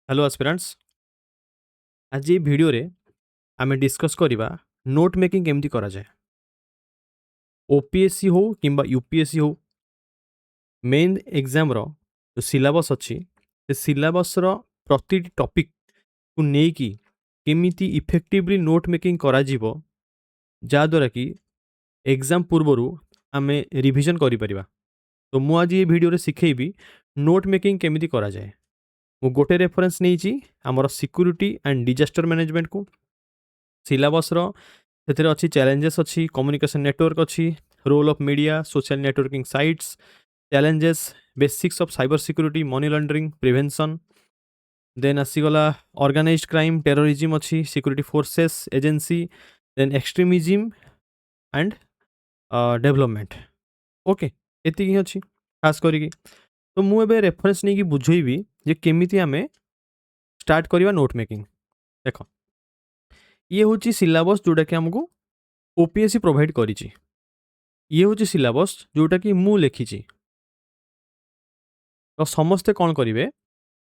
Hello aspirants. आज ये video रे आमे डिस्कस करिबा नोट मेकिंग केमती करा जाए। ओपीएससी हो किंबा यूपीएससी हो, मेन एग्जाम रो जो सिलेबस अछि से सिलेबस रो प्रति टॉपिक को नेकी केमिति इफेक्टिवली नोट मेकिंग करा जीवो, जा द्वारा कि एग्जाम पूर्वरु आमे रिवीजन करि परिबा। तो मु आज ये वीडियो रे सिखेइबी नोट मेकिंग केमिति करा जाए। मु गोटे रेफरेंस नेइची हमर सिक्योरिटी एंड डिजास्टर मैनेजमेंट को सिलेबस रो ସେଥିରେ ଅଛି ଚ୍ୟାଲେଞ୍ଜେସ୍ ଅଛି, କମ୍ୟୁନିକେସନ୍ ନେଟୱାର୍କ ଅଛି, role of media, social networking sites, challenges, basics of cyber security, money laundering prevention, then ଆସିଗଲା ଅର୍ଗାନାଇଜ୍ଡ କ୍ରାଇମ୍, ଟେରୋରିଜିମ୍ ଅଛି, security forces agency, then extremism and development. Okay, ଏତିକି ହିଁ ଅଛି ଖାସ୍ କରିକି। ତ ମୁଁ ଏବେ ରେଫରେନ୍ସ ନେଇକି ବୁଝେଇବି ଯେ କେମିତି ଆମେ ଷ୍ଟାର୍ଟ କରିବା ନୋଟ୍ ମେକିଂ। ଦେଖ, ये हूँ सिलेबस जोटा कि आमको ओपीएससी प्रोवाइड करिछि। ये हूँ सिलेबस जोटा कि मु लिखी। तो समस्ते कौन करेंगे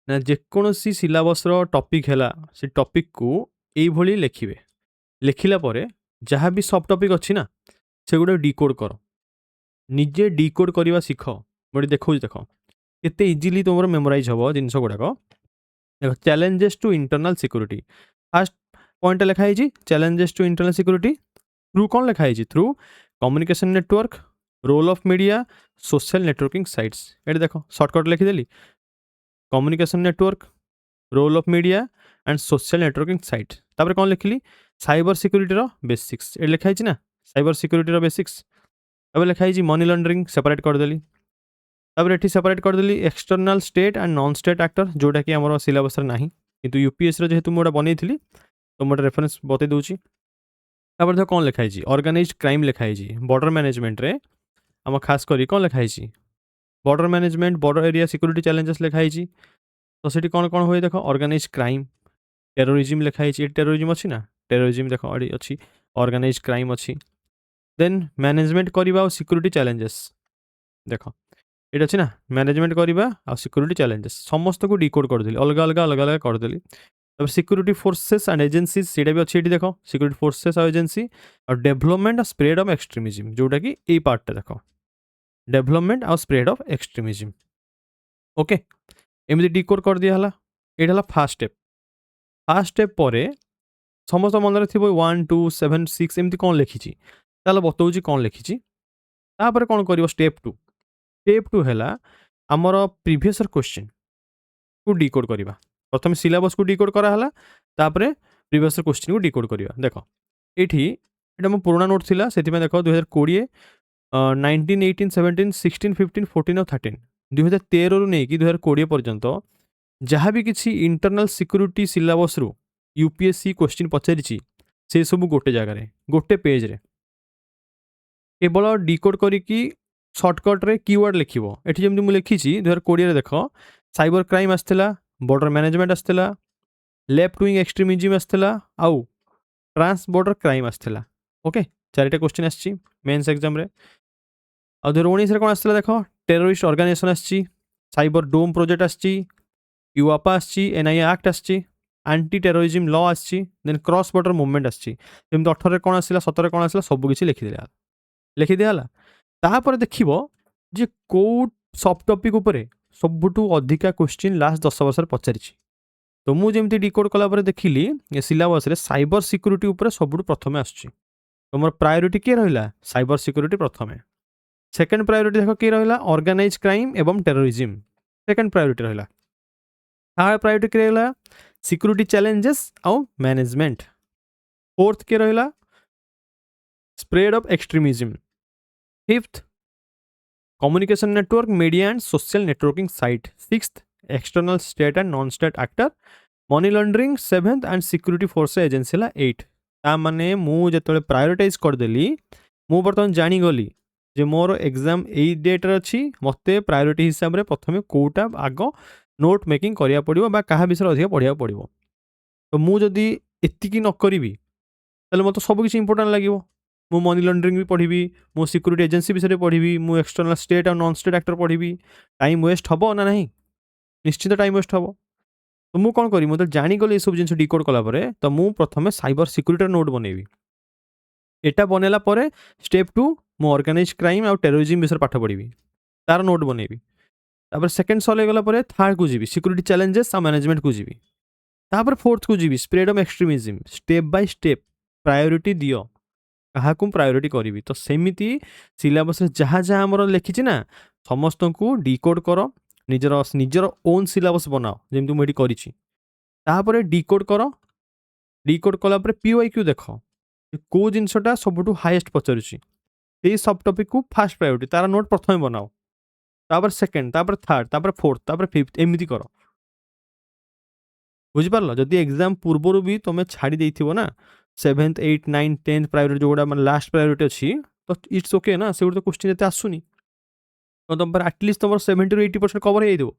ना, जेकोसी सिलेबस टॉपिक है से टॉपिक को यही लिखे। लिखला जहाँ भी सब टॉपिक अच्छी ना से गुड़ा डिकोड कर, निजे डिकोड करवा शिख। मुझे देखो देख केते इजिली तुम मेमोराइज हम जिनस गुड़ाक। देख, challenges to internal security first point लिखाई challenges to internal security through कौन लिखाई through communication network, role of media, social networking sites. ये देख सर्टकट लिखिदेली communication network, role of media and social networking site. तापर कौन लिखली साइबर सिक्योरिटी बेसिक्स। ये लिखाई ना साइबर सिक्योरिटी बेसिक्स। अब लिखाई मनी लंडरिंग सेपरेट करदेली। तापर ये सेपरेट करदेली external state and non state actor, जोटा कि आम सिलेबस ना कि यूपीएससी जेहेतु मुझे बनई तो मोटे रेफरेंस बतई दूसरी। तापर देख कौन लिखाई ऑर्गेनाइज्ड क्राइम लिखाई बॉर्डर मैनेजमेंट रे आम खास करी कौन लिखाई border management border area security challenges लिखाई। तो सीटी कौन कौन हुए देख ऑर्गेनाइज क्राइम, टेरोरिज्म लिखाई। टेरोरिज्म अच्छी ना, टेरोरिज्म देख अच्छी, ऑर्गेनाइज क्राइम अच्छी। देन मैनेजमेंट करवा और सिक्योरिटी चैलेंजेस देख ये अच्छी ना, मैनेजमेंट करवा और सिक्योरिटी चैलेंजेस समस्त को डिकोड करदेली, अलग अलग अलग अलग करदेली। तब सिक्योरिटी फोर्सेस एंड एजेंसीज सीटा भी अच्छी। देख सिक्योरिटी फोर्सेस और एजेंसी और डेभलपमेंट और स्प्रेड ऑफ एक्सट्रीमिज्म, जोटा कि यही पार्टा देख डेभलपमेंट और स्प्रेड ऑफ एक्सट्रीमिज्म। ओके, एमती डिकोड कर दिया हला। ये फास्ट स्टेप। फास्ट स्टेप पर समस्त मन थी 1 2 7 6 एमती कौन लिखी बताऊँ कौन लिखी। तापर कौन कर स्टेप 2। स्टेप 2 है आमर प्रीवियस क्वेश्चन को डिकोड करवा। प्रथम सिलेबस को डिकोड कराला, तापर प्रीवियस क्वेश्चन को डिकोड करवा। देख ये मो पुराना नोट थिला, सेतिमे देख 2020 19 18 17 16 15 14 और 13 2013 रु नहीं कि 2020 पर्यंत जहाँ भी किसी इंटरनल सिक्योरिटी सिलेबस रु यूपीएससी क्वेश्चन पचारि से सब गोटे जगार गोटे पेज रे केवल डिकोड करी सर्टकट रे कीवर्ड लिखिबो। एठी जेमति मु लिखिछि 2020 देख साइबर क्राइम आसथिला, बॉर्डर मैनेजमेंट आसथिला, लेफ्ट विंग एक्सट्रीमिज्म आसथिला, आउ ट्रांस बॉर्डर क्राइम आसथिला। ओके, चारिटा क्वेश्चन आछि मेंस एग्जाम रे। आ 2019 रे कोन आसथिला देख टेररिस्ट ऑर्गेनाइजेशन आछि, साइबर डोम प्रोजेक्ट आछि, यूआपा आछि, एनआईए एक्ट आछि, एंटी टेररिज्म लॉ आछि, देन क्रॉस बॉर्डर मूवमेंट आछि। जेमति 18 रे कोन आसिला 17 रे कोन आसिला सब किछि लिखि दिया। तापर देखिबो जे को सब टॉपिक ऊपर सबुठू अधिका क्वेश्चन लास्ट 10 वर्ष पचारि। तो मु जेमति डिकोड कला पर देखिली ये सिलेबस रे साइबर सिक्योरिटी ऊपर सबुठू प्रथम आछि। तो मोर प्रायोरिटी के रहिला साइबर सिक्योरिटी प्रथम। सेकंड प्रायोरिटी देख के रहिला ऑर्गेनाइज क्राइम एवं टेररिज्म, सेकंड प्रायोरिटी रहिला। थर्ड प्रायोरिटी के रहिला सिक्योरिटी चैलेंजेस और मैनेजमेंट। फोर्थ के रहिला spread of extremism. Fifth communication network, media and social networking site. Sixth external state and non state actor, money laundering. Seventh and security force agency है 8। ता माने मु जेतले prioritise करदेली मु बर्तमान जानीगली जे मोर एग्जाम यही डेट्रे अच्छी, मते प्रायोरिटी हिसाब से प्रथम कौटा आग नोट मेकिंग करिया पड़िबो बा कहा विषय अधिक पढ़िया पड़िबो। तो मु जदि एतिकी न करिवि ताले मते सब किछि इंपोर्टेंट लागिबो। मु मनी लॉन्ड्रिंग भी पढ़ी, मु सिक्योरिटी एजेंसी विषय पढ़ी, मु एक्सटर्नल स्टेट और नॉन स्टेट एक्टर पढ़ी। टाइम वेस्ट हम ना नहीं? निश्चित टाइम वेस्ट हम। तो ମୁଁ କ'ଣ କରିବି, ମୁଁ ଯେତେବେଳେ ଜାଣିଗଲି ଏସବୁ ଜିନିଷ ଡିକୋଡ୍ କଲା ପରେ, ତ ମୁଁ ପ୍ରଥମେ ସାଇବର ସିକ୍ୟୁରିଟିର ନୋଟ୍ ବନେଇବି। ଏଟା ବନେଇଲା ପରେ ଷ୍ଟେପ୍ 2 ମୁଁ ଅର୍ଗାନାଇଜ୍ଡ କ୍ରାଇମ୍ ଆଉ ଟେରୋରିଜିମ୍ ବିଷୟରେ ପାଠ ପଢ଼ିବି। ତାର ନୋଟ୍ ବନେଇବି। ତାପରେ ସେକେଣ୍ଡ ସରିଗଲା ପରେ ଥାର୍ଡକୁ ଯିବି, ସିକ୍ୟୁରିଟି ଚ୍ୟାଲେଞ୍ଜେସ୍ ଆଉ ମ୍ୟାନେଜମେଣ୍ଟକୁ ଯିବି। ତାପରେ ଫୋର୍ଥକୁ ଯିବି, spread of extremism. Step by step priority ଦିଅ, କାହାକୁ ପ୍ରାୟୋରିଟି କରିବି। ତ ସେମିତି ସିଲାବସ୍‌ରେ ଯାହା ଯାହା ଆମର ଲେଖିଛି ନା, ସମସ୍ତଙ୍କୁ ଡିକୋଡ୍ କର, ନିଜର ଓନ୍ ସିଲାବସ୍ ବନାଅ, ଯେମିତି ମୁଁ ଏଠି କରିଛି। ତାପରେ ଡିକୋଡ୍ କର, ଡିକୋଡ୍ କଲା ପରେ PYQ ଦେଖ, କୋଉ ଜିନିଷଟା ସବୁଠୁ ହାଇଏଷ୍ଟ ପଚାରୁଛି, ସେଇ ସବ୍ ଟପିକ୍‌କୁ ଫାର୍ଷ୍ଟ ପ୍ରାୟୋରିଟି, ତାର ନୋଟ୍ ପ୍ରଥମେ ବନାଅ। ତାପରେ ସେକେଣ୍ଡ, ତାପରେ ଥାର୍ଡ, ତାପରେ ଫୋର୍ଥ, ତାପରେ ଫିଫ୍ଥ, ଏମିତି କର। ବୁଝିପାରିଲ? ଯଦି ଏକ୍ଜାମ୍ ପୂର୍ବରୁ ବି ତମେ ଛାଡ଼ି ଦେଇଥିବ ନା, 7th, 8th, 9th, 10th priority ଯୋଉଗୁଡ଼ା ମାନେ ଲାଷ୍ଟ ପ୍ରାୟୋରିଟି ଅଛି, ତ ଇଟ୍ସ ଓକେ ନା, ସେଗୁଡ଼ା ତ କ୍ୱେଶ୍ଚିନ୍ ଏତେ ଆସୁନି। ତ ତମ ପାଖରେ ଆଟଲିଷ୍ଟ ତମର 70ରୁ 80% କଭର ହେଇଯାଇଥିବ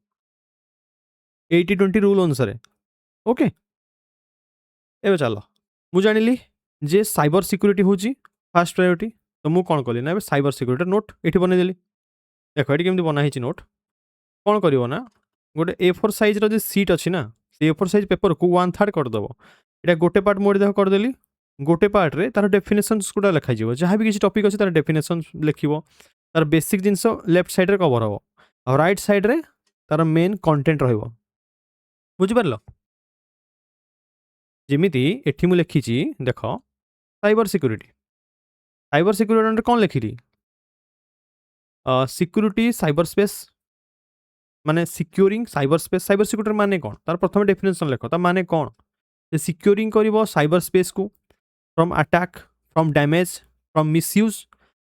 80-20 ରୁଲ୍ ଅନୁସାରେ। ଓକେ, ଏବେ ଚାଲ। ମୁଁ ଜାଣିଲି ଯେ ସାଇବର ସିକ୍ୟୁରିଟି ହେଉଛି ଫାର୍ଷ୍ଟ ପ୍ରାୟୋରିଟି। ତ ମୁଁ କ'ଣ କଲି ନା, ଏବେ ସାଇବର ସିକ୍ୟୁରିଟିର ନୋଟ୍ ଏଠି ବନେଇଦେଲି। ଦେଖ ଏଠି କେମିତି ବନା ହେଇଛି ନୋଟ୍। କ'ଣ କରିବ ନା, ଗୋଟେ A4 ସାଇଜ୍‌ର ଯେ ସିଟ୍ ଅଛି ନା, ସେ A4 ସାଇଜ୍ ପେପରକୁ 1/3 କରିଦେବ। ଏଇଟା ଗୋଟେ ପାର୍ଟ ମୁଁ ଏଠି ଦେଖ କରିଦେଲି। ଗୋଟେ ପାର୍ଟରେ ତାର ଡେଫିନେସନ୍ସ ଗୁଡ଼ା ଲେଖାଯିବ। ଯାହା ବି କିଛି ଟପିକ୍ ଅଛି ତାର ଡେଫିନେସନ୍ସ ଲେଖିବ। ତାର ବେସିକ୍ ଜିନିଷ ଲେଫ୍ଟ ସାଇଡ଼୍‌ରେ କଭର ହେବ। ଆଉ ରାଇଟ୍ ସାଇଡ଼୍‌ରେ ତାର ମେନ୍ କଣ୍ଟେଣ୍ଟ ରହିବ। ବୁଝିପାରିଲ? ଯେମିତି ଏଠି ମୁଁ ଲେଖିଛି ଦେଖ, cyber security. Cyber security under କ'ଣ ଲେଖିଲି? ସିକ୍ୟୁରିଟି ସାଇବର ସ୍ପେସ୍, ମାନେ securing cyber space. Cyber security ମାନେ କ'ଣ? ତାର ପ୍ରଥମେ ଡେଫିନେସନ୍ ଲେଖ। ତା ମାନେ କ'ଣ? ସେ ସିକ୍ୟୁରିଂ କରିବ ସାଇବର ସ୍ପେସ୍‌କୁ from attack, from damage, from misuse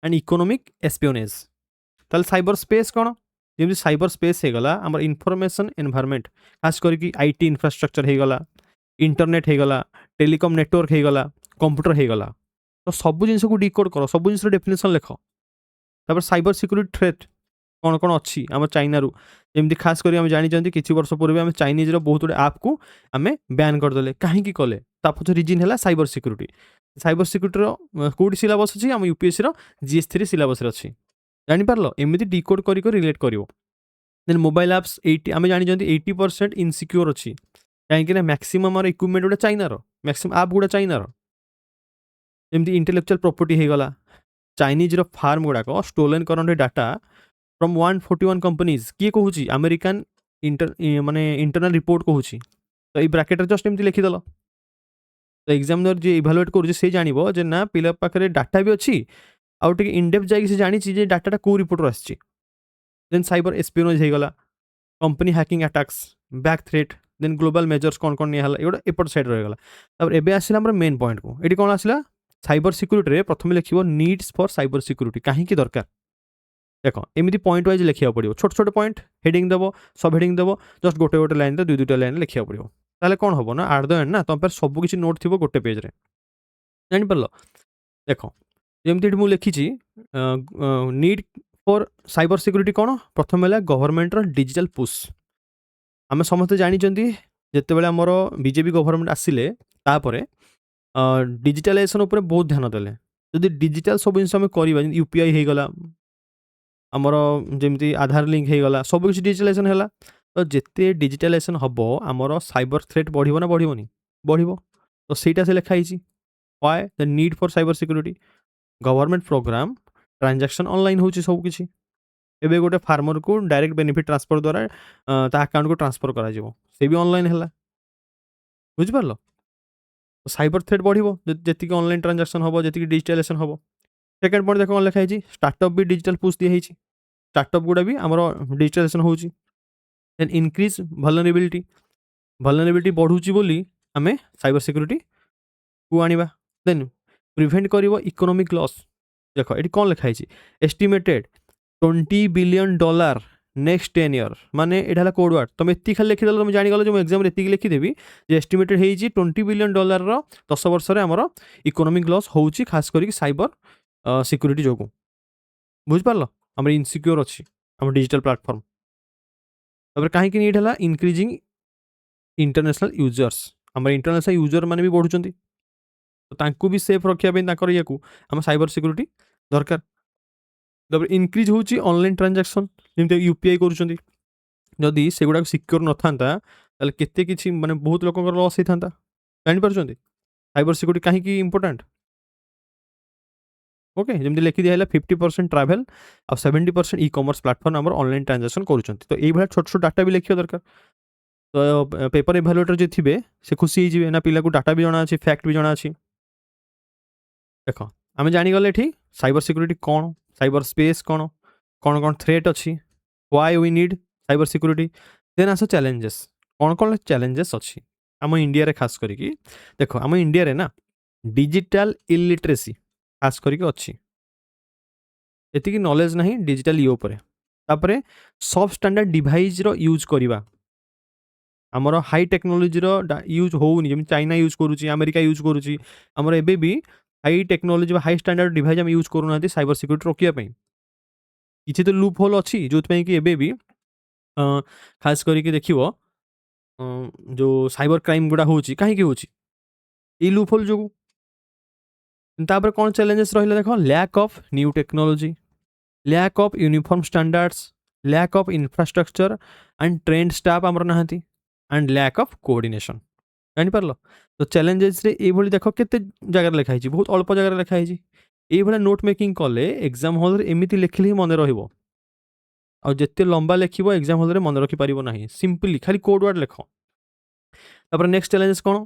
and economic espionage. ତାହେଲେ ସାଇବର ସ୍ପେସ୍ କ'ଣ? ଯେମିତି ସାଇବର ସ୍ପେସ୍ ହେଇଗଲା ଆମର ଇନଫର୍ମେସନ୍ ଏନଭାୟରମେଣ୍ଟ, ଖାସ କରିକି IT ଇନଫ୍ରାଷ୍ଟ୍ରକ୍ଚର ହେଇଗଲା, ଇଣ୍ଟରନେଟ୍ ହେଇଗଲା, ଟେଲିକମ୍ ନେଟୱାର୍କ ହେଇଗଲା, କମ୍ପ୍ୟୁଟର ହେଇଗଲା। ତ ସବୁ ଜିନିଷକୁ ଡିକୋଡ୍ କର, ସବୁ ଜିନିଷର ଡେଫିନେସନ୍ ଲେଖ। ତାପରେ ସାଇବର ସିକ୍ୟୁରିଟି ଥ୍ରେଟ୍ କ'ଣ କ'ଣ ଅଛି ଆମ ଚାଇନାରୁ, ଯେମିତି ଖାସ କରି ଆମେ ଜାଣିଛନ୍ତି କିଛି ବର୍ଷ ପୂର୍ବେ ଆମେ ଚାଇନିଜ୍‌ର ବହୁତ ଗୁଡ଼ିଏ ଆପ୍‌କୁ ଆମେ ବ୍ୟାନ୍ କରିଦେଲେ। କାହିଁକି କଲେ? ତା ପଛରେ ରିଜିନ୍ ହେଲା ସାଇବର ସିକ୍ୟୁରିଟି। ସାଇବର ସିକ୍ୟୁରିଟିର କୋଉଠି ସିଲାବସ୍ ଅଛି? ଆମ UPSCର GS3 ସିଲାବସ୍‌ରେ ଅଛି। ଜାଣିପାରିଲ? ଏମିତି ଡିକୋଡ୍ କରି ରିଲେଟ୍ କରିବ। ଦେନ୍ ମୋବାଇଲ୍ ଆପ୍ସ, ଏଇଟି ଆମେ ଜାଣିଛନ୍ତି 80% ଇନସିକ୍ୟୁର୍ ଅଛି। କାହିଁକିନା ମ୍ୟାକ୍ସିମମ୍ ଆମର ଇକ୍ୱିପମେଣ୍ଟ ଗୁଡ଼ା ଚାଇନାର, ମ୍ୟାକ୍ସିମମ୍ ଆପ୍ ଗୁଡ଼ା ଚାଇନାର। ଯେମିତି ଇଣ୍ଟେଲେକ୍ଚୁଆଲ୍ ପ୍ରପର୍ଟି ହେଇଗଲା, ଚାଇନିଜ୍‌ର ଫାର୍ମ ଗୁଡ଼ାକ ଷ୍ଟୋଲେନ୍ କରନ୍ତି ଡାଟା ଫ୍ରମ୍ 141 କମ୍ପାନିଜ୍। କିଏ କହୁଛି? ଆମେରିକାନ୍ ମାନେ ଇଣ୍ଟରନାଲ୍ ରିପୋର୍ଟ କହୁଛି। ତ ଏଇ ବ୍ରାକେଟ୍‌ରେ ଜଷ୍ଟ ଏମିତି ଲେଖିଦେଲ। ତ ଏକ୍ଜାମିନର ଯିଏ ଇଭାଲୁଏଟ୍ କରୁଛି ସେ ଜାଣିବ ଯେ ନା ପିଲା ପାଖରେ ଡାଟା ବି ଅଛି, ଆଉ ଟିକେ ଇନଡେପ୍ଥ ଯାଇକି ସେ ଜାଣିଛି ଯେ ଡାଟାଟା କୋଉ ରିପୋର୍ଟରୁ ଆସିଛି। ଦେନ୍ ସାଇବର ଏସ୍ପିଓନେଜ୍ ହେଇଗଲା, company hacking attacks, back threat, then global measures କ'ଣ କ'ଣ ନିଆହେଲା, ଏଗୁଡ଼ା ଏପଟ ସାଇଡ଼୍ ରହିଗଲା। ତାପରେ ଏବେ ଆସିଲା ଆମର ମେନ୍ ପଏଣ୍ଟକୁ। ଏଠି କ'ଣ ଆସିଲା? ସାଇବର ସିକ୍ୟୁରିଟିରେ ପ୍ରଥମେ ଲେଖିବ ନିଡ୍ସ ଫର୍ ସାଇବର ସିକ୍ୟୁରିଟି, କାହିଁକି ଦରକାର। ଦେଖ ଏମିତି ପଏଣ୍ଟ ୱାଇଜ୍ ଲେଖିବାକୁ ପଡ଼ିବ। ଛୋଟ ଛୋଟ ପଏଣ୍ଟ ହେଡ଼ିଙ୍ଗ ଦେବ, ସବ୍ ହେଡ଼ିଙ୍ଗ ଦେବ, ଜଷ୍ଟ ଗୋଟେ ଗୋଟେ ଲାଇନ୍‌ରେ 2-2ଟା ଲାଇନ୍‌ରେ ଲେଖିବାକୁ ପଡ଼ିବ। ତାହେଲେ କ'ଣ ହେବ ନା, ଆଟ୍ ଦ ଏଣ୍ଡ ନା ତମ ପାଖରେ ସବୁ କିଛି ନୋଟ୍ ଥିବ ଗୋଟେ ପେଜ୍‌ରେ। ଜାଣିପାରିଲ? ଦେଖ ଯେମିତି ଏଠି ମୁଁ ଲେଖିଛି ନିଡ୍ ଫର୍ ସାଇବର ସିକ୍ୟୁରିଟି କ'ଣ? ପ୍ରଥମେ ହେଲା ଗଭର୍ଣ୍ଣମେଣ୍ଟର ଡିଜିଟାଲ୍ ପୁଶ୍। ଆମେ ସମସ୍ତେ ଜାଣିଛନ୍ତି ଯେତେବେଳେ ଆମର ବିଜେପି ଗଭର୍ଣ୍ଣମେଣ୍ଟ ଆସିଲେ, ତାପରେ ଡିଜିଟାଲାଇଜେସନ୍ ଉପରେ ବହୁତ ଧ୍ୟାନ ଦେଲେ। ଯଦି ଡିଜିଟାଲ୍ ସବୁ ଜିନିଷ ଆମେ କରିବା, ଯେମିତି UPI ହେଇଗଲା, ଆମର ଯେମିତି ଆଧାର ଲିଙ୍କ୍ ହେଇଗଲା, ସବୁ କିଛି ଡିଜିଟାଲାଇଜେସନ୍ ହେଲା। ତ ଯେତେ ଡିଜିଟାଲାଇଜେସନ୍ ହେବ ଆମର ସାଇବର ଥ୍ରେଟ୍ ବଢ଼ିବ ନା ବଢ଼ିବନି? ବଢ଼ିବ। ତ ସେଇଟା ସେ ଲେଖା ହେଇଛି। Why the need for cyber security? Government programme, transaction online ହେଉଛି ସବୁକିଛି। ଏବେ ଗୋଟେ ଫାର୍ମରକୁ ଡାଇରେକ୍ଟ ବେନିଫିଟ୍ ଟ୍ରାନ୍ସଫର ଦ୍ୱାରା ତା ଆକାଉଣ୍ଟକୁ ଟ୍ରାନ୍ସଫର କରାଯିବ, ସେ ବି ଅନଲାଇନ୍ ହେଲା। ବୁଝିପାରିଲ? ସାଇବର ଥ୍ରେଟ୍ ବଢ଼ିବ ଯେତିକି ଅନଲାଇନ୍ ଟ୍ରାଞ୍ଜାକ୍ସନ୍ ହେବ, ଯେତିକି ଡିଜିଟାଲାଇଜେସନ୍ ହେବ। ସେକେଣ୍ଡ ପଏଣ୍ଟ ଦେଖ କ'ଣ ଲେଖା ହେଇଛି? ଷ୍ଟାର୍ଟଅପ୍ ବି ଡିଜିଟାଲ୍ ପୁଶ୍ ଦିଆହେଇଛି। ଷ୍ଟାର୍ଟଅପ୍ ଗୁଡ଼ା ବି ଆମର ଡିଜିଟାଲାଇଜେସନ୍ ହେଉଛି। ଦେନ୍ ଇନକ୍ରିଜ୍ ଭଲନେବିଲିଟି, ଭଲନେବିଲିଟି ବଢ଼ୁଛି ବୋଲି ଆମେ ସାଇବର ସିକ୍ୟୁରିଟିକୁ ଆଣିବା। ଦେନ୍ ପ୍ରିଭେଣ୍ଟ କରିବ ଇକୋନୋମିକ୍ ଲସ୍। ଦେଖ ଏଠି କ'ଣ ଲେଖା ହେଇଛି? ଏଷ୍ଟିମେଟେଡ୍ $20 ବିଲିୟନ୍ ନେକ୍ସଟ 10 ଇୟର୍। ମାନେ ଏଇଟା ହେଲା କୋଡ୍ ୱାର୍ଡ଼। ତମେ ଏତିକି ଖାଲି ଲେଖିଦେଲ, ତମେ ଜାଣିଗଲ ଯେ ମୁଁ ଏକ୍ଜାମ୍‌ରେ ଏତିକି ଲେଖିଦେବି ଯେ ଏଷ୍ଟିମେଟେଡ୍ ହେଇଛି $20 ବିଲିୟନ୍ 10 ବର୍ଷରେ ଆମର ଇକୋନୋମିକ୍ ଲସ୍ ହେଉଛି, ଖାସ କରିକି ସାଇବର ସିକ୍ୟୁରିଟି ଯୋଗୁଁ। ବୁଝିପାରିଲ? ଆମର ଇନସିକ୍ୟୁର୍ ଅଛି ଆମ ଡିଜିଟାଲ୍ ପ୍ଲାଟଫର୍ମ। ତାପରେ କାହିଁକି ନିଡ୍ ହେଲା? Increasing international users. ଆମର ଇଣ୍ଟରନ୍ୟାସନାଲ୍ ୟୁଜର୍ ମାନେ ବି ବଢ଼ୁଛନ୍ତି, ତ ତାଙ୍କୁ ବି ସେଫ୍ ରଖିବା ପାଇଁ ତାଙ୍କର ଇଏକୁ ଆମ ସାଇବର ସିକ୍ୟୁରିଟି ଦରକାର। ତାପରେ ଇନକ୍ରିଜ୍ ହେଉଛି ଅନଲାଇନ୍ ଟ୍ରାଞ୍ଜାକ୍ସନ୍, ଯେମିତି UPI କରୁଛନ୍ତି। ଯଦି ସେଗୁଡ଼ାକ ସିକ୍ୟୁର୍ ନଥାନ୍ତା ତାହେଲେ କେତେ କିଛି ମାନେ ବହୁତ ଲୋକଙ୍କର ଲସ୍ ହେଇଥାନ୍ତା। ଜାଣିପାରୁଛନ୍ତି ସାଇବର ସିକ୍ୟୁରିଟି କାହିଁକି ଇମ୍ପୋର୍ଟାଣ୍ଟ? ଓକେ, ଯେମିତି ଲେଖିଦିଆ ହେଲା 50% ଟ୍ରାଭେଲ୍ ଆଉ 70% ଇ କମର୍ସ ପ୍ଲାଟଫର୍ମ ଆମର ଅନଲାଇନ୍ ଟ୍ରାଞ୍ଜାକ୍ସନ୍ କରୁଛନ୍ତି। ତ ଏଇଭଳିଆ ଛୋଟ ଛୋଟ ଡାଟା ବି ଲେଖିବା ଦରକାର। ତ ପେପର ଇଭାଲୁଏଟର ଯିଏ ଥିବେ ସେ ଖୁସି ହେଇଯିବେ, ନା ପିଲାକୁ ଡାଟା ବି ଜଣା ଅଛି, ଫ୍ୟାକ୍ଟ ବି ଜଣା ଅଛି। ଦେଖ, ଆମେ ଜାଣିଗଲେ ଏଠି ସାଇବର ସିକ୍ୟୁରିଟି କ'ଣ, ସାଇବର ସ୍ପେସ୍ କ'ଣ, କ'ଣ କ'ଣ ଥ୍ରେଟ୍ ଅଛି, why we need cyber security. Then ଆସ ଚ୍ୟାଲେଞ୍ଜେସ୍, କ'ଣ କ'ଣ ଚ୍ୟାଲେଞ୍ଜେସ୍ ଅଛି ଆମ ଇଣ୍ଡିଆରେ ଖାସ୍ କରିକି। ଦେଖ, ଆମ ଇଣ୍ଡିଆରେ ନା ଡିଜିଟାଲ ଇଲିଟ୍ରେସି ଖାସ୍ କରିକି ଅଛି, ଏତିକି ନଲେଜ ନାହିଁ ଡିଜିଟାଲ ଇଏ ଉପରେ। ତାପରେ ସବ୍ ଷ୍ଟାଣ୍ଡାର୍ଡ ଡିଭାଇସ୍ର ୟୁଜ୍ କରିବା, ଆମର ହାଇ ଟେକ୍ନୋଲୋଜିର ୟୁଜ୍ ହେଉନି, ଯେମିତି ଚାଇନା ୟୁଜ୍ କରୁଛି, ଆମେରିକା ୟୁଜ୍ କରୁଛି। ଆମର ଏବେ ବି ହାଇ ଟେକ୍ନୋଲୋଜି ବା ହାଇ ଷ୍ଟାଣ୍ଡାର୍ଡ ଡିଭାଇସ୍ ଆମେ ୟୁଜ୍ କରୁନାହାନ୍ତି ସାଇବର ସିକ୍ୟୁରିଟି ରୋକିବା ପାଇଁ। କିଛି ତ ଲୁପ୍ ହୋଲ୍ ଅଛି ଯେଉଁଥିପାଇଁ କି ଏବେ ବି ଖାସ୍ କରିକି ଦେଖିବ ଯେଉଁ ସାଇବର କ୍ରାଇମ୍ ଗୁଡ଼ା ହେଉଛି, କାହିଁକି ହେଉଛି? ଏଇ ଲୁପ୍ ହୋଲ୍ ଯୋଗୁଁ। ତାପରେ କ'ଣ ଚ୍ୟାଲେଞ୍ଜେସ୍ ରହିଲା ଦେଖ, lack of new technology, lack of uniform standards, lack of infrastructure and trend staff ଆମର ନାହାନ୍ତି, ଆଣ୍ଡ ଲ୍ୟାକ୍ ଅଫ୍ କୋଅର୍ଡିନେସନ୍। ଜାଣିପାରିଲ? ତ ଚ୍ୟାଲେଞ୍ଜେସ୍ରେ ଏଇଭଳି ଦେଖ କେତେ ଜାଗାରେ ଲେଖା ହେଇଛି, ବହୁତ ଅଳ୍ପ ଜାଗାରେ ଲେଖା ହେଇଛି। এইଭଳିଆ ନୋଟ୍ ମେକିଂ କଲେ ଏକ୍ଜାମ୍ ହଲ୍ରେ ଏମିତି ଲେଖିଲେ ହିଁ ମନେ ରହିବ। ଆଉ ଯେତେ ଲମ୍ବା ଲେଖିବ ଏକ୍ଜାମ୍ ହଲ୍ରେ ମନେ ରଖିପାରିବ ନାହିଁ। ସିମ୍ପଲି ଖାଲି କୋଡ୍ ୱାର୍ଡ଼ ଲେଖ। ତାପରେ ନେକ୍ସଟ ଚ୍ୟାଲେଞ୍ଜେସ୍ କ'ଣ,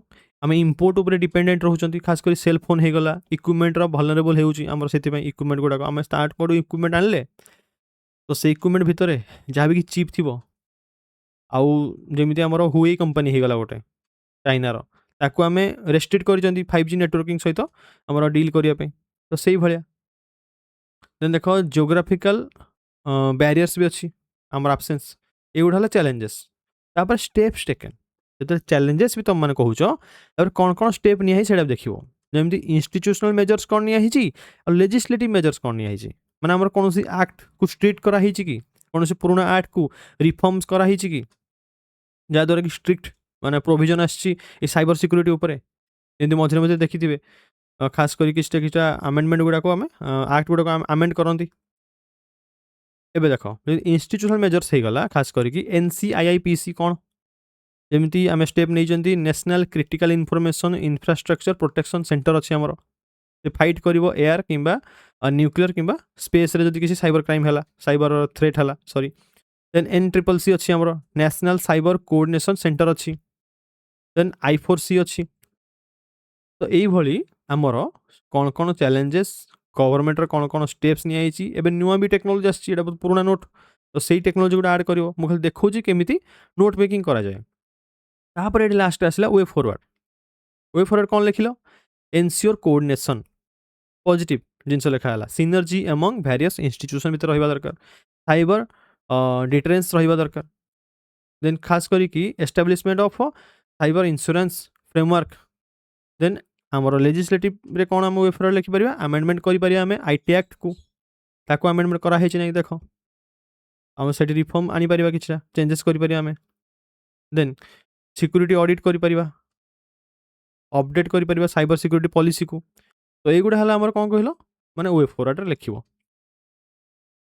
ଆମେ ଇମ୍ପୋର୍ଟ ଉପରେ ଡିପେଣ୍ଡେଣ୍ଟ ରହୁଛନ୍ତି, ଖାସ୍ କରି ସେଲ୍ ଫୋନ୍ ହେଇଗଲା, ଇକ୍ୱିପମେଣ୍ଟର ଭଲନେବଲ୍ ହେଉଛି ଆମର, ସେଥିପାଇଁ ଇକ୍ୱିପମେଣ୍ଟ ଗୁଡ଼ାକ ଆମେ ଷ୍ଟାର୍ଟ କରୁ ଇକ୍ୱିପମେଣ୍ଟ ଆଣିଲେ, ତ ସେଇ ଇକ୍ୱିପମେଣ୍ଟ ଭିତରେ ଯାହା ବି କିଛି ଚିପ୍ ଥିବ, ଆଉ ଯେମିତି ଆମର ହୁଏଇ କମ୍ପାନୀ ହେଇଗଲା ଗୋଟେ ଚାଇନାର, ତାକୁ ଆମେ ରେଷ୍ଟ୍ରିକ୍ଟ କରିଛନ୍ତି 5G ନେଟୱାର୍କିଂ ସହିତ ଆମର ଡିଲ୍ କରିବା ପାଇଁ। ତ ସେଇଭଳିଆ ଦେନ୍ ଦେଖ, ଜିଓଗ୍ରାଫିକାଲ ବ୍ୟାରିୟର୍ସ ବି ଅଛି ଆମର ଆବସେନ୍ସ। ଏଇଗୁଡ଼ା ହେଲା ଚ୍ୟାଲେଞ୍ଜେସ୍। ତାପରେ ଷ୍ଟେପ୍ସ ଟେକେନ୍, ଯେତେବେଳେ ଚ୍ୟାଲେଞ୍ଜେସ୍ ବି ତୁମମାନେ କହୁଛ, ତାପରେ କ'ଣ କ'ଣ ଷ୍ଟେପ୍ ନିଆହେଇ ସେଇଟା ଦେଖିବ। ଯେମିତି ଇନଷ୍ଟିଚ୍ୟୁସନାଲ ମେଜର୍ସ କ'ଣ ନିଆହେଇଛି, ଆଉ ଲେଜିସ୍ଲେଟିଭ୍ ମେଜର୍ସ କ'ଣ ନିଆହେଇଛି। ମାନେ ଆମର କୌଣସି ଆକ୍ଟକୁ ଷ୍ଟ୍ରିକ୍ଟ କରାହେଇଛି କି, କୌଣସି ପୁରୁଣା ଆକ୍ଟକୁ ରିଫର୍ମସ୍ କରାହେଇଛି କି, ଯାହାଦ୍ୱାରା କି ଷ୍ଟ୍ରିକ୍ଟ ମାନେ ପ୍ରୋଭିଜନ୍ ଆସିଛି ଏ ସାଇବର ସିକ୍ୟୁରିଟି ଉପରେ। ଯେମିତି ମଝିରେ ମଝିରେ ଦେଖିଥିବେ ଖାସ୍ କରି କିଛିଟା କିଛିଟା ଆମେଣ୍ଡମେଣ୍ଟ ଗୁଡ଼ାକ ଆମେ ଆକ୍ଟ ଗୁଡ଼ାକ ଆମେଣ୍ଡ କରନ୍ତି। ଏବେ ଦେଖ, ଇନଷ୍ଟିଚ୍ୟୁସନାଲ ମେଜର୍ସ ହେଇଗଲା, ଖାସ୍ କରିକି NCIIPC କ'ଣ, ଯେମିତି ଆମେ ଷ୍ଟେପ୍ ନେଇଛନ୍ତି national critical information infrastructure protection centre ଅଛି ଆମର, ସେ ଫାଇଟ୍ କରିବ ଏୟାର କିମ୍ବା ନ୍ୟୁକ୍ଲିୟର କିମ୍ବା ସ୍ପେସ୍ରେ ଯଦି କିଛି ସାଇବର କ୍ରାଇମ୍ ହେଲା, ସାଇବର ଥ୍ରେଟ୍ ହେଲା, ସରି। ଦେନ୍ NCCC ଅଛି ଆମର, ନ୍ୟାସନାଲ୍ ସାଇବର କୋଅର୍ଡିନେସନ୍ ସେଣ୍ଟର ଅଛି। ଦେନ୍ I4C ଅଛି। ତ ଏଇଭଳି ଆମର କ'ଣ କ'ଣ ଚ୍ୟାଲେଞ୍ଜେସ୍, ଗଭର୍ଣ୍ଣମେଣ୍ଟର କ'ଣ କ'ଣ ଷ୍ଟେପ୍ସ ନିଆଯାଇଛି। ଏବେ ନୂଆ ବି ଟେକ୍ନୋଲୋଜି ଆସିଛି, ଏଇଟା ବହୁତ ପୁରୁଣା ନୋଟ୍, ତ ସେଇ ଟେକ୍ନୋଲୋଜି ଗୁଡ଼ା ଆଡ଼୍ କରିବ। ମୁଁ ଖାଲି ଦେଖାଉଛି କେମିତି ନୋଟ୍ ମେକିଂ କରାଯାଏ। ତାପରେ ଏଠି ଲାଷ୍ଟ ଆସିଲା ୱେ ଫରୱାର୍ଡ଼। ୱେ ଫରୱାର୍ଡ଼ କ'ଣ ଲେଖିଲ, ଏନ୍ସିଓର କୋଅର୍ଡିନେସନ୍, ପଜିଟିଭ୍ ଜିନିଷ ଲେଖା ହେଲା, ସିନର୍ଜି ଏମଙ୍ଗ ଭ୍ୟାରିୟସ୍ ଇନଷ୍ଟିଚ୍ୟୁସନ୍ ଭିତରେ ରହିବା ଦରକାର, ସାଇବର ଡିଟରେନ୍ସ ରହିବା ଦରକାର। ଦେନ୍ ଖାସ୍ କରିକି establishment of cyber insurance framework. Then ଆମର ଲେଜିସ୍ଲେଟିଭ୍ରେ କ'ଣ ଆମେ ୱେ ଫରୱାର୍ଡ଼ ଲେଖିପାରିବା, ଆମେଣ୍ଡମେଣ୍ଟ କରିପାରିବା ଆମେ IT ଆକ୍ଟକୁ, ତାକୁ ଆମେଣ୍ଡମେଣ୍ଟ କରାହେଇଛି ନାଇଁ ଦେଖ, ଆମେ ସେଠି ରିଫର୍ମ ଆଣିପାରିବା, କିଛିଟା ଚେଞ୍ଜେସ୍ କରିପାରିବା ଆମେ। ଦେନ୍ ସିକ୍ୟୁରିଟି ଅଡ଼ିଟ୍ କରିପାରିବା, ଅପଡେଟ୍ କରିପାରିବା ସାଇବର ସିକ୍ୟୁରିଟି ପଲିସିକୁ। ତ ଏଇଗୁଡ଼ା ହେଲା ଆମର କ'ଣ କହିଲ, ମାନେ ୱେ ଫରୱାର୍ଡ଼ରେ ଲେଖିବ।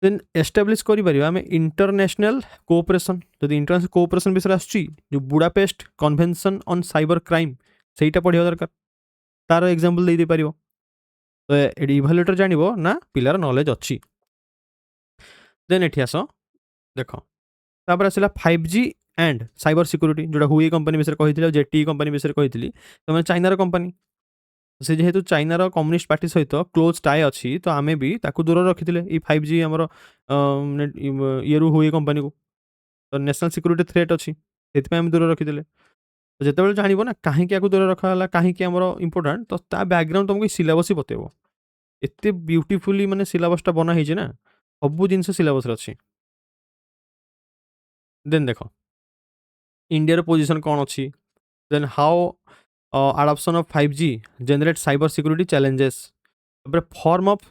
ଦେନ୍ ଏଷ୍ଟାବ୍ଲିଶ୍ କରିପାରିବା ଆମେ ଇଣ୍ଟରନ୍ୟାସନାଲ୍ କୋଅପରେସନ୍। ଯଦି ଇଣ୍ଟରନ୍ୟାସନାଲ୍ କୋଅପରେସନ୍ ବିଷୟରେ ଆସୁଛି, ଯେଉଁ Budapest convention on cyber crime, ସେଇଟା ପଢ଼ିବା ଦରକାର, ତାର ଏକ୍ଜାମ୍ପଲ୍ ଦେଇପାରିବ। ତ ଏଠି ଇଭାଲୁଏଟର ଜାଣିବ ନା ପିଲାର ନଲେଜ ଅଛି। ଦେନ୍ ଏଠି ଆସ ଦେଖ, ତାପରେ ଆସିଲା 5G ଆଣ୍ଡ ସାଇବର ସିକ୍ୟୁରିଟି, ଯେଉଁଟା ହୁଏ କମ୍ପାନୀ ବିଷୟରେ କହିଥିଲି ଆଉ ZTE କମ୍ପାନୀ ବିଷୟରେ କହିଥିଲି। ସେମାନେ ଚାଇନାର କମ୍ପାନୀ, ସେ ଯେହେତୁ ଚାଇନାର କମ୍ୟୁନିଷ୍ଟ ପାର୍ଟି ସହିତ କ୍ଲୋଜ୍ ଟାଏ ଅଛି, ତ ଆମେ ବି ତାକୁ ଦୂର ରଖିଥିଲେ ଏଇ 5G ଆମର ଇଏରୁ ହୁଏ କମ୍ପାନୀକୁ। ତ ନ୍ୟାସନାଲ୍ ସିକ୍ୟୁରିଟି ଥ୍ରେଟ୍ ଅଛି, ସେଥିପାଇଁ ଆମେ ଦୂର ରଖିଥିଲେ। ତ ଯେତେବେଳେ ଜାଣିବ ନା କାହିଁକି ଆକୁ ଦୂର ରଖାହେଲା, କାହିଁକି ଆମର ଇମ୍ପୋର୍ଟାଣ୍ଟ, ତ ତା ବ୍ୟାକଗ୍ରାଉଣ୍ଡ ତୁମକୁ ସିଲାବସ୍ ହିଁ ବତେଇବ। ଏତେ ବ୍ୟୁଟିଫୁଲି ମାନେ ସିଲାବସ୍ଟା ବନା ହେଇଛି ନା, ସବୁ ଜିନିଷ ସିଲାବସ୍ରେ ଅଛି। ଦେନ୍ ଦେଖ, ଇଣ୍ଡିଆର ପୋଜିସନ୍ କ'ଣ ଅଛି, then how adoption of 5G generate cyber security challenges. ତାପରେ form of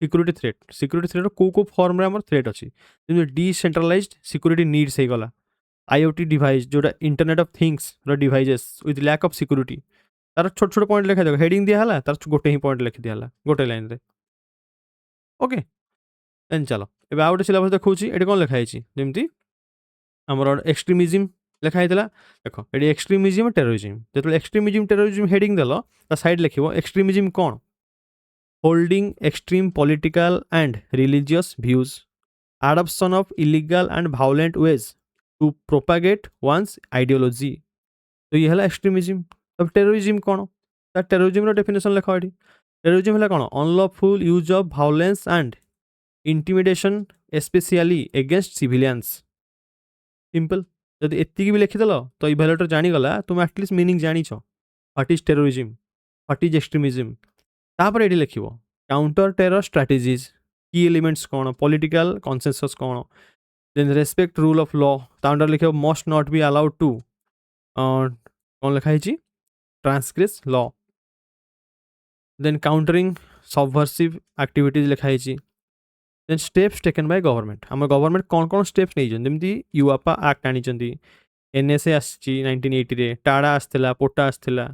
security threat, security ଥ୍ରେଟ୍ର କେଉଁ ଫର୍ମରେ ଆମର ଥ୍ରେଟ୍ ଅଛି, ଯେମିତି ଡିସେଣ୍ଟ୍ରାଲାଇଜ୍ଡ ସିକ୍ୟୁରିଟି ନିଡ୍ସ ହେଇଗଲା, IoT ଡିଭାଇସ୍, ଯେଉଁଟା ଇଣ୍ଟରନେଟ୍ ଅଫ୍ ଥିଙ୍ଗସର devices with lack of security. ତାର ଛୋଟ ଛୋଟ ପଏଣ୍ଟ ଲେଖା, ହେଡ଼ିଂ ଦିଆହେଲା, ତାର ଗୋଟେ ହିଁ ପଏଣ୍ଟ ଲେଖି ଦିଆହେଲା ଗୋଟେ ଲାଇନ୍ରେ। ଓକେ, ଦେନ୍ ଚାଲ ଏବେ ଆଉ ଗୋଟେ ସିଲାବସ୍ ଦେଖାଉଛି। ଏଠି କ'ଣ ଲେଖା ହେଇଛି, ଯେମିତି ଆମର ଏକ୍ସଟ୍ରିମିଜିମ୍ ଲେଖା ହେଇଥିଲା ଦେଖ ଏଠି ଏକ୍ସଟ୍ରିମିଜିମ୍ ଟେରୋରିଜିମ୍ ଯେତେବେଳେ ଏକ୍ସଟ୍ରିମିଜିମ୍ ଟେରୋରିଜିମ୍ ହେଡ଼ିଂ ଦେଲ ତା ସାଇଡ୍ ଲେଖିବ ଏକ୍ସଟ୍ରିମିଜିମ୍ କ'ଣ holding extreme political and religious views, adoption of illegal and violent ways to propagate one's ideology. तो ये है एक्सट्रीमिज्म। अब टेररिज्म कौन टेररिज्म डेफिनेशन लिखा एठी टेररिज्म है कौन unlawful use of violence and intimidation specially against civilians simple जब एतिक भी लिखिदेल तो इभैल्युएटर जानीगला तुम एटलिस्ट मीनिंग जानिछ what is terrorism what is extremism तापर ये लिख काउंटर टेरर स्ट्राटेजीज की एलिमेंट्स कौन पॉलिटिकल कन्सेंसस कौन then respect rule of law ता अंडर लिख must not be allowed to कौन लिखाई transgress law then countering subversive activities लिखाई then steps taken by government आम गवर्नमेंट कौन कौन स्टेप्स नहीं जमी यूआपा एक्ट आनी एनएसए आसी 1980 टाड़ा आसला पोटा आसला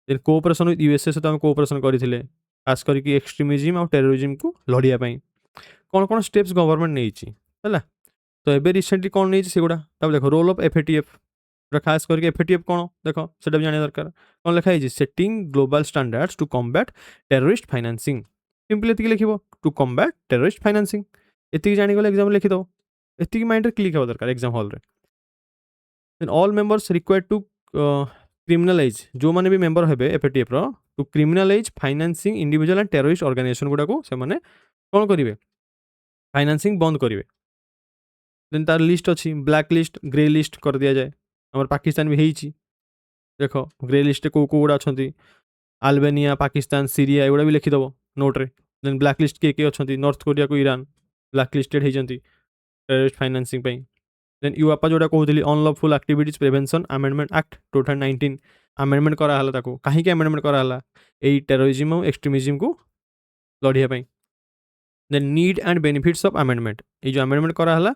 देन कोऑपरेशन विथ यूएसए सहित आम कोऑपरेशन करते खास करके एक्सट्रीमिज्म और टेररिज्म को लड़ाई कौन कौन स्टेप्स गवर्नमेंट नहीं है तो एबे रिसेंटली कौन नहीं से गुड़ा तब देखो रोल ऑफ एफएटीएफ खास करके एफएटीएफ कौन देखो सेटा भी जाने दरकार कौन लिखाई setting global standards to combat terrorist financing simple एतिक लिखिबो टू कॉम्बैट टेररिस्ट फाइनेंसिंग एतिक जानी गले एग्जाम लिखि दो एतिक माइंड क्लिक हो दरकार एग्जाम हॉल रे then all members required to criminalise जो माने भी मेंबर हेबे एफएटीएफ रो to criminalise financing individual and terrorist organisation गुडा को से माने कौन करिवे फाइनेंसिंग बंद करिवे देन तार लिस्ट अच्छी ब्लैक लिस्ट ग्रे लिस्ट कर दिया जाए आम पाकिस्तान भी होती देख ग्रे लिस्ट कौ कौ गुड़ा अच्छा आल्बेनिया पाकिस्तान सीरिया एगुड़ा भी लिखिदेव नोट्रे देन ब्लैक लिस्ट किए किए अच्छा नॉर्थ कोरिया को ईरान ब्लैक लिस्टेड होती टेररिस्ट फाइनेंसिंग देन यूआपा जोड़ा कहते unlawful activities prevention amendment act 2019 amendment कराला कहीं अमेंडमेंट कराला यही टेररिज्म और एक्सट्रीमिज्म को लड़ाई then need and benefits of amendment ये जो अमेंडमेंट कराला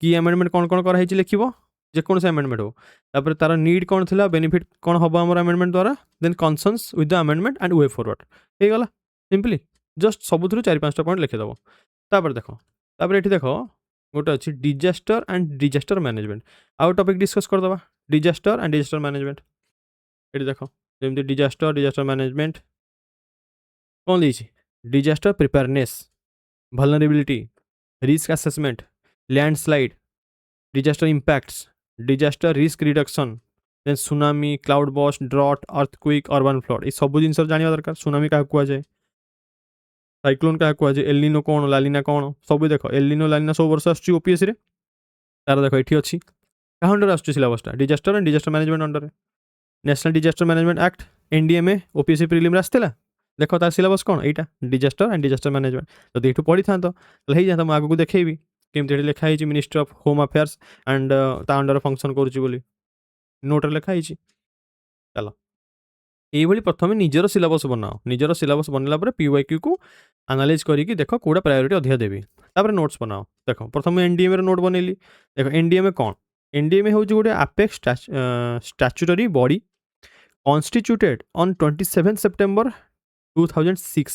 कि अमेंडमेंट कौन कौन कराई लिखिबो जेकोन से अमेंडमेंट हो तापर तार नीड कौन थिला बेनिफिट कौन हम आम अमेंडमेंट द्वारा then concerns with the amendment and way forward हो गला सिंपली जस्ट सबुथ 4-5टा पॉइंट लिखिदेव तापर देख तापर ये देख गोटे अच्छी डिजास्टर एंड डिजास्टर मैनेजमेंट आउ टॉपिक डिस्कस करदे डिजास्टर एंड डिजास्टर मैनेजमेंट ये देख जमी डिजास्टर मैनेजमेंट कौन the disaster preparedness vulnerability risk assessment landslide disaster impacts disaster risk reduction then tsunami cloud burst drought earthquake urban flood ये सब जिन जाना दरकार सुनामी क्या कहुए साइक्लोन क्या कहुए एलिनो कौन लालिना कौन सब देख एलिनो लालिना सब वर्ष आस ओपीएस तार देख ये अच्छी क्या अंडर आस सिलेबसटा disaster and disaster management under national disaster management act NDMA OPSC prelim आसला देख तार सिलेबस कौन यहाँ डिजास्टर एंड डिजास्टर मैनेजमेंट जब ये पढ़ी था तो मुझे आगे देखी केमती लिखाई ministry of home affairs and ता अंडर फंक्शन करुँच नोट्रे लिखाई चलो ये प्रथम निजर सिलेबस बनाओ निजर सिलेबस बनला पीवाईक्यू को एनालाइज करके देख कौटा प्रायोरिटी अधिक देवी तापर नोट्स बनाओ देख प्रथम एनडीएमए नोट बनैली देख एनडीएमए कौन एनडीएमए हूँ गोटे apex statutory body constituted on 27 September 2006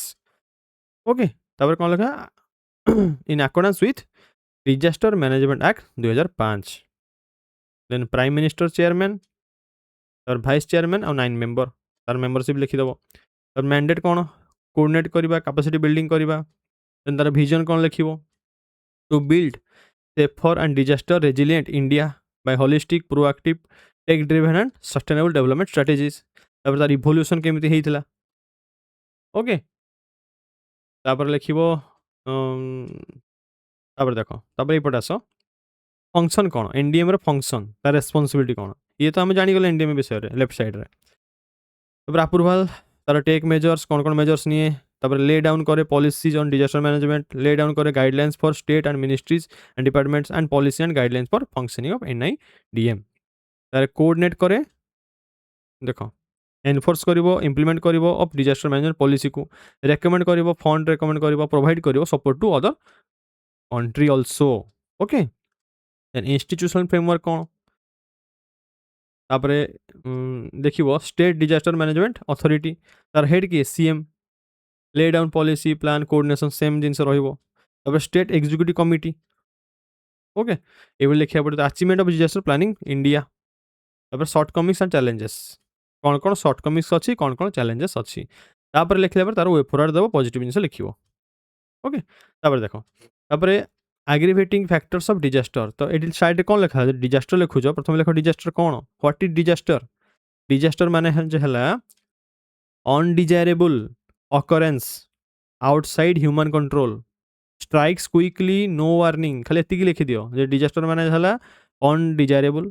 okay तापर कौन लिखा in accordance with disaster management act 2005 then prime minister chairman और वाइस चेयरमैन और 9 मेंबर तार मेंबरशिप लिखिदेव तार मैंडेट कौन कोऑर्डिनेट करवा कैपेसिटी बिल्डिंग करवा देन तार विजन कौन लिख to build safer and disaster resilient India by holistic proactive tech driven and sustainable development strategies तापर तार इवोल्यूशन केमिति हेइथिला ओके तापर लिखिबो तापर देख तापर एपटे आस फंक्शन कौन एनडीएम रो फंक्शन तार रेस्पॉन्सिबिलिटी कौन ये तो आम जानीगले एनडीएम विषय में लेफ्ट साइड रे तापर अप्रूवल तार टेक मेजर्स कौन कौन मेजर्स निए तापर ले डाउन करे policies on disaster management lay down करे guidelines for state and ministries and departments and policy and guidelines for functioning of NIDM तार कोऑर्डिनेट करे देख एनफोर्स करिवो इंप्लीमेंट करिवो ऑफ डिजास्टर मैनेजमेंट पॉलिसी को recommend करिवो fund recommend करिवो provide करिवो support to other country also okay then institutional framework कौन तापरे देखिवो स्टेट डिजास्टर मैनेजमेंट अथॉरिटी तार हेड किए CM lay down policy plan coordination same जिनस रहिबो तापर स्टेट एग्जीक्यूटिव कमिटी ओके ये लिखा पड़े achievement of disaster planning India तापर शॉर्टकमिंग्स एंड चैलेंजेस कौन कौन शॉर्टकमिंग्स अच्छी कौन कौन चैलेंजेस अच्छी तापर लिखला पर तार वे फॉरवर्ड देव पॉजिटिव जिनिस लिखिबो ओके तापर देखो तापर एग्रीवेटिंग फैक्टर्स ऑफ डिजास्टर तो एटी साइड रे कौन लिखा डिजास्टर लिखुछ प्रथम लिख डिजास्टर कौन व्हाट इज डिजास्टर माने हला undesirable occurrence outside human control strikes quickly no warning खाली एतिकी लिखि दियो जे डिजास्टर माने हला undesirable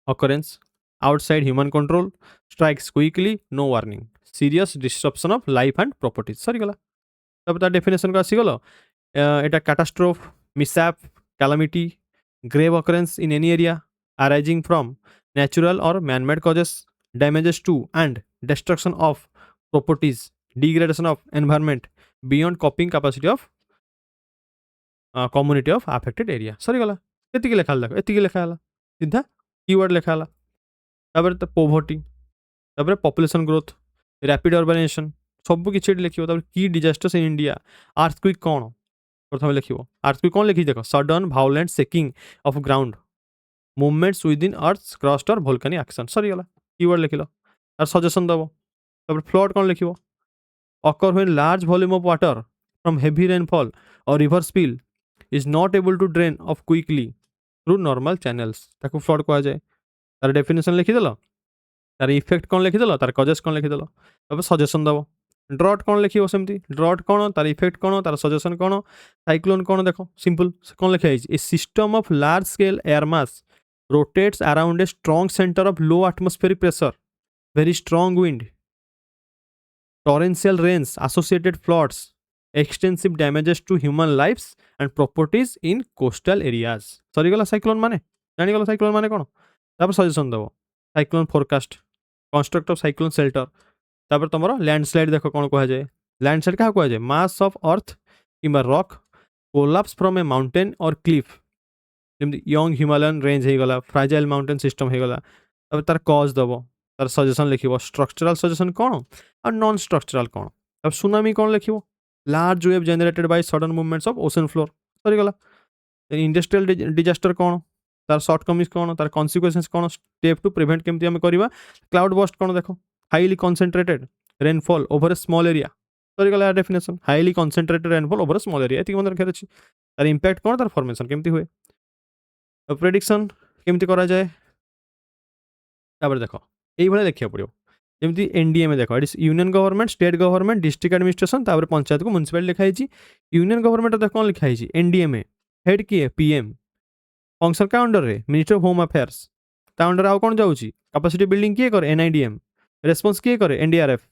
occurrence outside human control strikes quickly no warning serious disruption of life and property सरी गला तब तार डेफिनेशन को आसीगल एटा catastrophe mishap calamity grave occurrence in any area arising from natural or man-made causes damages to and destruction of properties degradation of environment beyond coping capacity of community of affected area सरी गला एतिकी लेखा देखो एतिकी लेखा हला सीधा keyword लेखा हला तापर तो पोवर्टी तापर पॉपुलेशन ग्रोथ रैपिड अर्बानाइजेशन सब किछि लिखिबो तापर की डिजास्टर्स इन इंडिया अर्थक्वेक कोन प्रथम लिखिबो अर्थक्वेक कोन लिखि देखो sudden violent shaking of ground movements within earth's crust or volcanic action सरी गला कीवर्ड लिखिलो और सजेशन दबो तापर फ्लड कोन लिखिबो occur when large volume of water from heavy rainfall or river spill is not able to drain off quickly through normal channels ताको flood कहा जाए तार डेफिनेशन लिखि देलो तार इफेक्ट कोन लिखि देलो तार कजेस कोन लिखि देलो तब सजेशन दबो ड्रॉट कोन लिखिबो सेमती ड्रॉट कोन तार इफेक्ट कोन तार सजेशन कोन साइक्लोन कोन देखो सिंपल कोन लिखा है a system of large scale air mass rotates around a strong center of low atmospheric pressure very strong wind torrential rains associated floods extensive damages to human lives and properties in coastal areas सरी गला cyclone माने जानि गला cyclone माने कोन तापर suggestion दबो cyclone forecast construct of cyclone shelter तापर तमरो लैंडस्लाइड देखो कोन कहा जाए लैंडस्लाइड का कहा जाए मास ऑफ अर्थ किबा rock collapse from a mountain or cliff जमी यंग हिमालयन रेंज हो गला फ्राइजाइल माउंटेन सिस्टम हो गला तब तार कज दब तार सजेशन लिखिबो स्ट्रक्चरल सजेशन कौन और नॉन स्ट्रक्चरल कौन तब सुनामी कौन लिखिबो large wave generated by sudden movements of ocean floor सरी गला इंडस्ट्रियल डिजास्टर कौन तार शॉर्ट कमिंग्स कौन तार कॉन्सिक्वेंसेस कौन स्टेप टू प्रिवेंट केमती आम करवा क्लाउड बस्ट कौन देखो highly concentrated rainfall over a small area सरी गला definition highly concentrated rainfall over a small area एतिक मन रखियार अछि तार इंपैक्ट कौन तार फॉर्मेशन केमती हुए प्रेडिक्शन केमती करा जाए तापर देखो यही भाई देखा पड़ो जमी एनडीएम देखो it is union government state government district administration तापर पंचायत को म्युनिसिपालिटी लिखाई यूनियन गवर्नमेंट देख कौन लिखाई एनडीएमए हेड किए पीएम फंक्शन क्या अंडर रे मिनिस्टर ऑफ होम अफेयर्स ता अंडर आउ कौन जाऊँगी कैपेसिटी बिल्डिंग किए करे एनआईडीएम रेस्पॉन्स किए करे एनडीआरएफ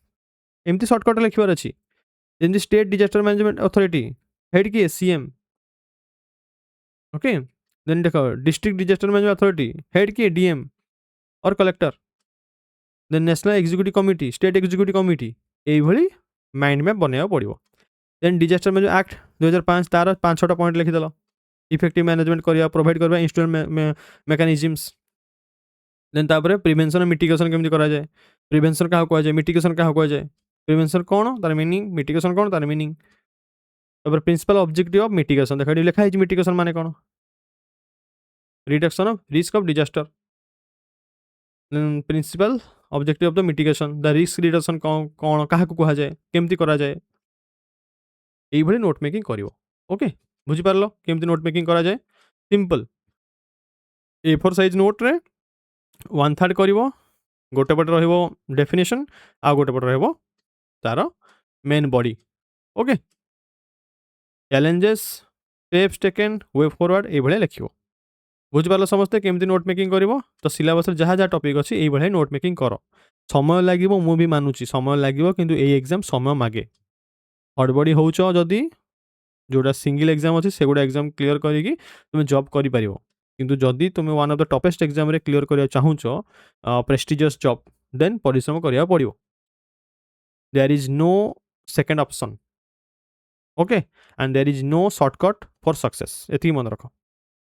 एमती सर्टकट लिखार अच्छी जमी state disaster management authority head किए सीएम ओके देन देखो district disaster management authority head किए डीएम और collector then national executive committee state executive committee यही माइंड मैप बनवा पड़ो देन डिजास्टर मैनेजमेंट एक्ट 2005 तार 5-6 पॉइंट लिखिदेल इफेक्टिव मैनेजमेंट करवा प्रोवाइड करवा इंस्ट्रूमेंट मेकानिजम्स देन तापर प्रिवेंशन मिटिगेशन केमती करा जाए प्रिवेंशन क्या कह जाए मिटिगेशन क्या कह जाए प्रिवेंशन कौन तार मीनिंग मिटिगेशन कौन तार मीनिंग तापर प्रिंसिपल ऑब्जेक्टिव ऑफ मिटिगेशन देखा लिखाई मिटिगेशन माने कौन reduction of risk of disaster principal objective of the mitigation the risk reduction कौन क्या कह जाए केमती करा जाए यही नोट मेकिंग करिवो ओके बुझिपारल केमती नोट मेकिंग करा जाए सिंपल A4 साइज नोट रे 1/3 करिवो गोटे पटे रहिबो डेफिनेशन आ गोटे पटे रहिबो तार main body okay challenges steps taken way forward ये लिखिबो बुझिपारल समस्ते केमती नोट मेकिंग करिवो तो सिलेबस जहाँ जहाँ टॉपिक अच्छी ये नोट मेकिंग कर समय लगे मु भी मानुची समय लगे किंतु ए एग्जाम समय मागे हड़बड़ी होउछ जदि जोड़ा सिंगल एग्जाम अच्छी से गुड़ा एग्जाम क्लीयर करी तुम जॉब कर पार किंतु जदि तुम one of the toppest exam रे क्लीयर करने चाहूच प्रेस्टिजियस जॉब देन परिश्रम करिया पड़ो there is no second option okay and there is no shortcut for success एति मन रख